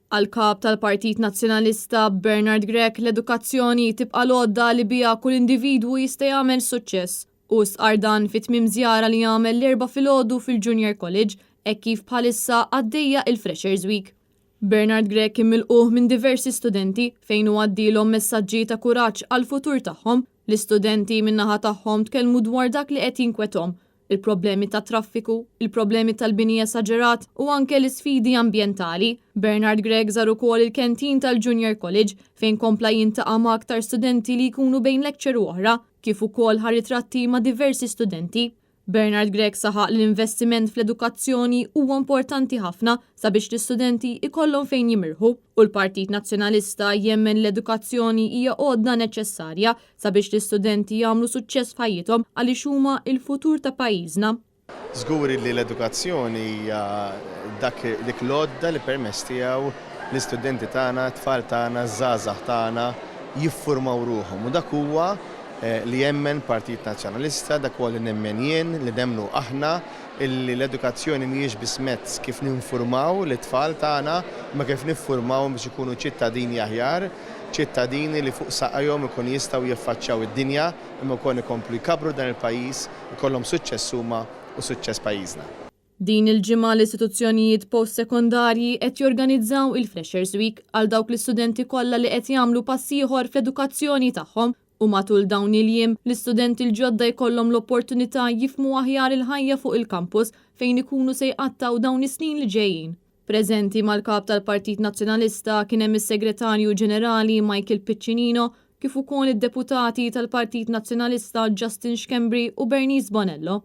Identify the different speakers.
Speaker 1: Għal-kap tal-Partit Nazzjonalista Bernard Grech l-edukazzjoni tibqa' l-għodda li biha kull individwu jista' jagħmel suċċess u sqar dan fit-tmiem żjara li jagħmel l-erba' filgħodu fil-Junior College hekk kif bħalissa għaddejja il-Freshers Week. Bernard Grech imilquh minn diversi studenti fejn hu għaddilhom messaġġi ta' kuraġġ għall-futur tagħhom. L-istudenti min-naħa tagħhom tkellmu dwar dak li qed jinkwethom, il-problemi ta' traffiku, il-problemi tal-bini esaġerat u anke l-isfidi ambjentali. Bernard Grech żar ukoll il-kantin tal-Junior College fejn kompla jintaqa' ma' aktar studenti li jkunu bejn lecture u oħra, kif ukoll ħa ritratti ma' diversi studenti. Bernard Grech saħaq l-investiment fl-edukazzjoni huwa importanti ħafna sabiex l-istudenti ikollhom fejn jimirħu u l-Partit Nazzjonalista jemmen l-edukazzjoni hija għodda neċessarja sabiex l-istudenti jagħmlu suċċess f'ħajjithom għaliex huma l-futur ta' pajjiżna.
Speaker 2: Żgur li l-edukazzjoni hija dik l-għodda li permezz tiegħu l-istudenti tagħna, t-tfal tagħna, żgħażagħ tagħna jiffurmaw ruhom u dak huwa li jemmen Partit Nazzjonalista, dak huwa li nemmen jien, li nemmnu aħna, illi l-edukazzjoni mhijiex biss mezz kif ninfurmaw l-tfal tagħna, ma kif niffurmaw biex ikunu ċittadini aħjar, ċittadini li fuq saqajhom ikun jistgħu jiffaċċjaw id-dinja, imma wkoll ikomplu jkabbru dan il-pajjiż, ikollhom suċċess huma u suċċess pajjiżna.
Speaker 1: Din il-ġimgħa l-istituzzjonijiet post-sekondarji qed jorganizzaw il-Freshers Week għal dawk l-istudenti kollha li qed jagħmlu pass ieħor fl-edukazzjoni tagħhom. U matul dawn il-jiem, l-istudenti l-ġodda jkollhom l-opportunità jifhmu aħjar il-ħajja fuq il-kampus fejn ikunu se jqattaw dawn is-snin li ġejjin. Preżenti mal-kap tal-Partit Nazzjonalista kien hemm is-Segretarju Ġenerali Michael Piccinino kif ukoll id-deputati tal-Partit Nazzjonalista Justin Schembri u Bernice Bonello.